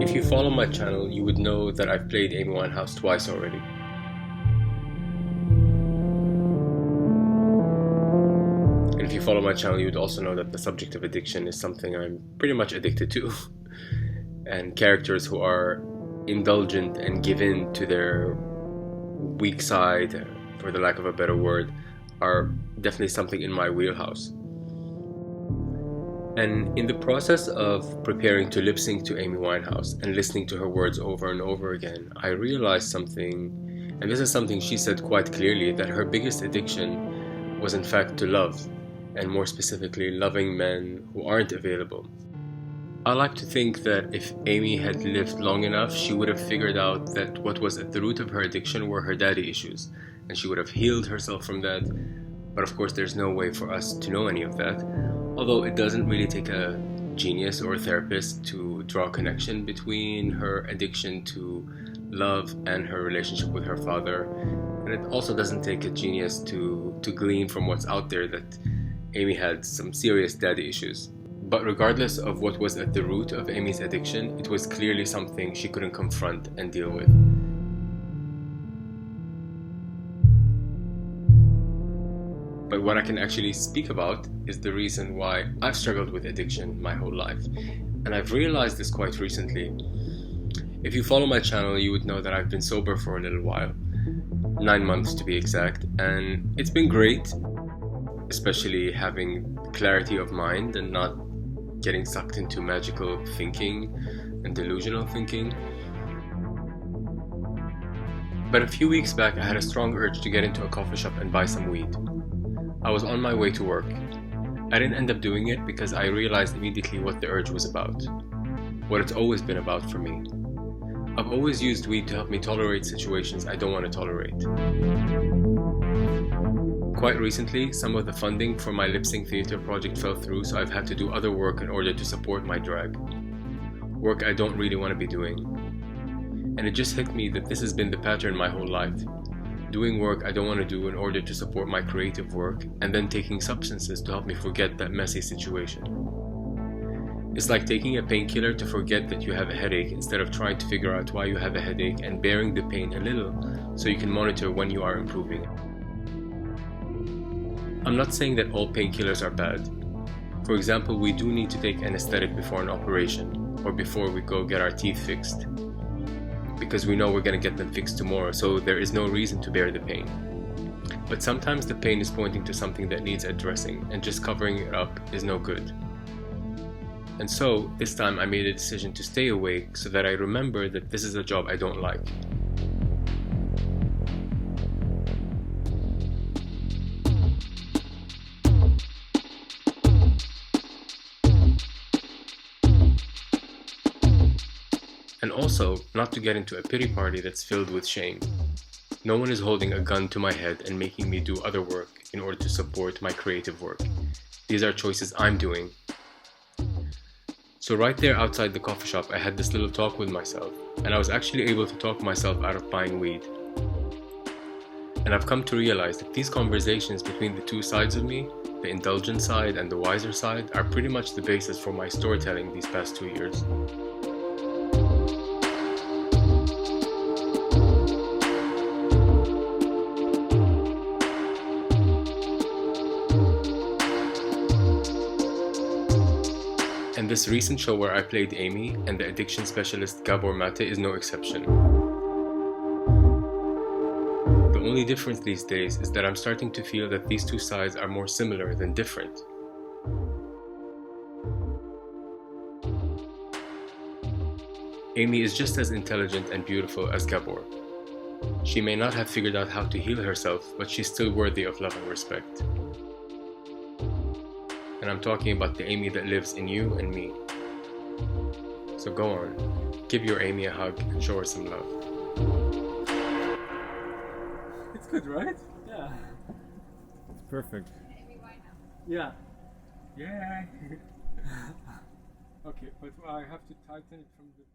If you follow my channel, you would know that I've played Amy Winehouse twice already. And if you follow my channel, you would also know that the subject of addiction is something I'm pretty much addicted to. And characters who are indulgent and give in to their weak side, for the lack of a better word, are definitely something in my wheelhouse. And in the process of preparing to lip sync to Amy Winehouse and listening to her words over and over again, I realized something, and this is something she said quite clearly, that her biggest addiction was in fact to love, and more specifically loving men who aren't available. I like to think that if Amy had lived long enough, she would have figured out that what was at the root of her addiction were her daddy issues, and she would have healed herself from that. But of course there's no way for us to know any of that, although it doesn't really take a genius or a therapist to draw a connection between her addiction to love and her relationship with her father. And it also doesn't take a genius to glean from what's out there that Amy had some serious daddy issues. But regardless of what was at the root of Amy's addiction, it was clearly something she couldn't confront and deal with. But what I can actually speak about is the reason why I've struggled with addiction my whole life. And I've realized this quite recently. If you follow my channel, you would know that I've been sober for a little while. 9 months to be exact. And it's been great, especially having clarity of mind and not getting sucked into magical thinking and delusional thinking. But a few weeks back, I had a strong urge to get into a coffee shop and buy some weed. I was on my way to work. I didn't end up doing it because I realized immediately what the urge was about. What it's always been about for me. I've always used weed to help me tolerate situations I don't want to tolerate. Quite recently, some of the funding for my lip sync theater project fell through, so I've had to do other work in order to support my drag. Work I don't really want to be doing. And it just hit me that this has been the pattern my whole life. Doing work I don't want to do in order to support my creative work, and then taking substances to help me forget that messy situation. It's like taking a painkiller to forget that you have a headache instead of trying to figure out why you have a headache and bearing the pain a little so you can monitor when you are improving. I'm not saying that all painkillers are bad. For example, we do need to take anesthetic before an operation or before we go get our teeth fixed, because we know we're going to get them fixed tomorrow, so there is no reason to bear the pain. But sometimes the pain is pointing to something that needs addressing, and just covering it up is no good. And so, this time I made a decision to stay awake so that I remember that this is a job I don't like. And also, not to get into a pity party that's filled with shame. No one is holding a gun to my head and making me do other work in order to support my creative work. These are choices I'm doing. So right there outside the coffee shop, I had this little talk with myself, and I was actually able to talk myself out of buying weed. And I've come to realize that these conversations between the two sides of me, the indulgent side and the wiser side, are pretty much the basis for my storytelling these past 2 years. And this recent show where I played Amy and the addiction specialist Gabor Mate is no exception. The only difference these days is that I'm starting to feel that these two sides are more similar than different. Amy is just as intelligent and beautiful as Gabor. She may not have figured out how to heal herself, but she's still worthy of love and respect. And I'm talking about the Amy that lives in you and me. So go on, give your Amy a hug and show her some love. It's good, right? Yeah. It's perfect. Amy Winehouse. Yeah. Yeah. Okay, but I have to tighten it from the